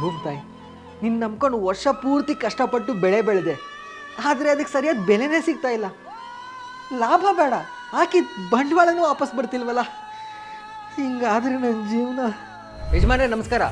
ಭೂಮಿ ತಾಯಿ, ನಿನ್ನ ನಂಬ್ಕೊಂಡು ವರ್ಷ ಪೂರ್ತಿ ಕಷ್ಟಪಟ್ಟು ಬೆಳೆ ಬೆಳೆದೆ, ಆದರೆ ಅದಕ್ಕೆ ಸರಿಯಾದ ಬೆಲೆನೇ ಸಿಗ್ತಾ ಇಲ್ಲ. ಲಾಭ ಬೇಡ, ಹಾಕಿದ ಬಂಡವಾಳನೂ ವಾಪಸ್ ಬರ್ತಿಲ್ವಲ್ಲ. ಹಿಂಗಾದ್ರೆ ನನ್ನ ಜೀವನ. ಯಜಮಾನ್ರೆ ನಮಸ್ಕಾರ.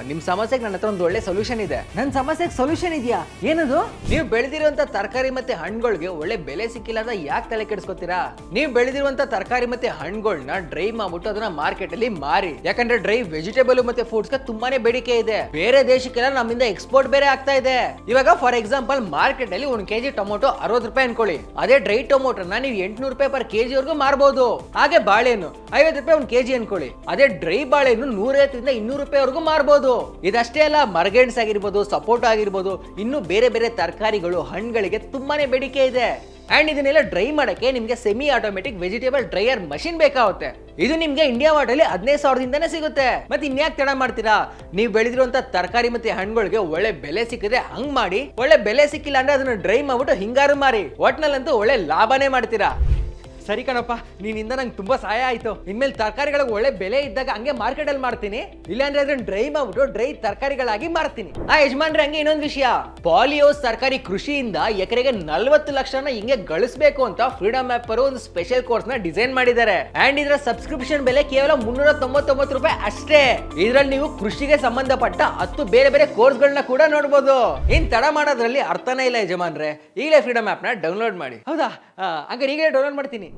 ನಿಮ್ಮ ಸಮಸ್ಯೆಗೆ ನನ್ನ ಹತ್ರ ಒಂದು ಒಳ್ಳೆ ಸೊಲ್ಯೂಷನ್ ಇದೆ. ನನ್ನ ಸಮಸ್ಯೆಗೆ ಸೊಲ್ಯೂಷನ್ ಇದೆಯಾ? ಏನದು? ನೀವು ಬೆಳೆದಿರುವಂತ ತರಕಾರಿ ಮತ್ತೆ ಹಣ್ಣುಗಳಿಗೆ ಒಳ್ಳೆ ಬೆಲೆ ಸಿಕ್ಕಿಲ್ಲ ಅಂತ ಯಾಕೆ ತಲೆ ಕೆಡಿಸ್ಕೊತೀರಾ? ನೀವು ಬೆಳೆದಿರುವಂತ ತರಕಾರಿ ಮತ್ತೆ ಹಣ್ಣುಗಳನ್ನ ಡ್ರೈ ಮಾಡ್ಬಿಟ್ಟು ಅದನ್ನ ಮಾರ್ಕೆಟ್ ಅಲ್ಲಿ ಮಾರಿ. ಯಾಕಂದ್ರೆ ಡ್ರೈ ವೆಜಿಟೇಬಲ್ ಮತ್ತೆ ಫ್ರೂಟ್ಸ್ ಗೆ ತುಂಬಾನೇ ಬೇಡಿಕೆ ಇದೆ. ಬೇರೆ ದೇಶಕ್ಕೆಲ್ಲ ನಮ್ಮಿಂದ ಎಕ್ಸ್ಪೋರ್ಟ್ ಬೇರೆ ಆಗ್ತಾ ಇದೆ. ಇವಾಗ ಫಾರ್ ಎಕ್ಸಾಂಪಲ್ ಮಾರ್ಕೆಟ್ ಅಲ್ಲಿ 1 kg ಟೊಮೊಟೊ 60 ರೂಪಾಯಿ ಅನ್ಕೊಳ್ಳಿ. ಅದೇ ಡ್ರೈ ಟೊಮೊಟೊನ ನೀವು 800 ರೂಪಾಯಿ ಪರ್ kg ವರೆಗೂ ಮಾರಬಹುದು. ಹಾಗೆ ಬಾಳೆಹಣ್ಣು 50 ರೂಪಾಯಿ 1 kg ಅನ್ಕೊಳ್ಳಿ. ಅದೇ ಡ್ರೈ ಬಾಳೆಹಣ್ಣು 150 ರಿಂದ 200 ರೂಪಾಯಿ ವರೆಗೂ ಮಾರಬಹುದು. ಇದಷ್ಟೇ ಅಲ್ಲ, ಮರಗೆಣಸ್ ಆಗಿರ್ಬೋದು, ಸಪೋಟ ಆಗಿರ್ಬೋದು, ಇನ್ನು ಬೇರೆ ಬೇರೆ ತರಕಾರಿಗಳು ಹಣ್ಣುಗಳಿಗೆ ತುಂಬಾನೇ ಬೇಡಿಕೆ ಇದೆ. ಅಂಡ್ ಇದನ್ನೆಲ್ಲ ಡ್ರೈ ಮಾಡಕ್ಕೆ ನಿಮ್ಗೆ semi automatic vegetable dryer machine ಬೇಕಾಗುತ್ತೆ. ಇದು ನಿಮ್ಗೆ ಇಂಡಿಯಾ ಮಾರ್ಟ್ ಅಲ್ಲಿ 15,000ದಿಂದನೇ ಸಿಗುತ್ತೆ. ಮತ್ತೆ ಇನ್ಯಾಕ್ ತಡ ಮಾಡ್ತೀರಾ? ನೀವು ಬೆಳೆದಿರುವಂತ ತರಕಾರಿ ಮತ್ತೆ ಹಣ್ಣುಗಳಿಗೆ ಒಳ್ಳೆ ಬೆಲೆ ಸಿಕ್ಕಿದ್ರೆ ಹಂಗ್ ಮಾಡಿ. ಒಳ್ಳೆ ಬೆಲೆ ಸಿಕ್ಕಿಲ್ಲ ಅಂದ್ರೆ ಅದನ್ನ ಡ್ರೈ ಮಾಡ್ಬಿಟ್ಟು ಹಿಂಗಾರು ಮಾರಿ. ಒಟ್ನಲ್ಲಂತೂ ಒಳ್ಳೆ ಲಾಭನೇ ಮಾಡ್ತೀರಾ. ಸರಿ ಕಣಪ್ಪ, ನಿನ್ನಿಂದ ನಂಗೆ ತುಂಬಾ ಸಹಾಯ ಆಯ್ತು. ಇನ್ಮೇಲೆ ತರಕಾರಿಗಳಿಗೆ ಒಳ್ಳೆ ಬೆಲೆ ಇದ್ದಾಗ ಹಂಗೆ ಮಾರ್ಕೆಟ್ ಅಲ್ಲಿ ಮಾಡ್ತೀನಿ, ಇಲ್ಲಾಂದ್ರೆ ಅದನ್ನ ಡ್ರೈ ಮಾಡ್ಬಿಟ್ಟು ಡ್ರೈ ತರಕಾರಿಗಳಾಗಿ ಮಾರ್ತೀನಿ. ಯಜಮಾನ್ರೆ, ಹಂಗೆ ಇನ್ನೊಂದು ವಿಷಯ, ಪಾಲಿಹೌಸ್ ತರಕಾರಿ ಕೃಷಿಯಿಂದ ಎಕರೆಗೆ 40 ಲಕ್ಷನ ಹಿಂಗೆ ಗಳಿಸಬೇಕು ಅಂತ ಫ್ರೀಡಮ್ ಆಪ್ ಅವರು ಒಂದು ಸ್ಪೆಷಲ್ ಕೋರ್ಸ್ ನ ಡಿಸೈನ್ ಮಾಡಿದ್ದಾರೆ. ಅಂಡ್ ಇದರ ಸಬ್ಸ್ಕ್ರಿಪ್ಷನ್ ಬೆಲೆ ಕೇವಲ 399 ರೂಪಾಯಿ ಅಷ್ಟೇ. ಇದ್ರಲ್ಲಿ ನೀವು ಕೃಷಿಗೆ ಸಂಬಂಧಪಟ್ಟ 10 ಬೇರೆ ಬೇರೆ ಕೋರ್ಸ್ ಗಳನ್ನ ಕೂಡ ನೋಡಬಹುದು. ಇನ್ ತಡ ಮಾಡೋದ್ರಲ್ಲಿ ಅರ್ಥನೇ ಇಲ್ಲ ಯಜಮಾನ್ರೆ. ಈಗಲೇ ಫ್ರೀಡಮ್ ಆಪ್ ನ ಡೌನ್ಲೋಡ್ ಮಾಡಿ. ಹೌದಾ? ಹಂಗಾರೆ ಈಗಲೇ ಡೌನ್ಲೋಡ್ ಮಾಡ್ತೀನಿ.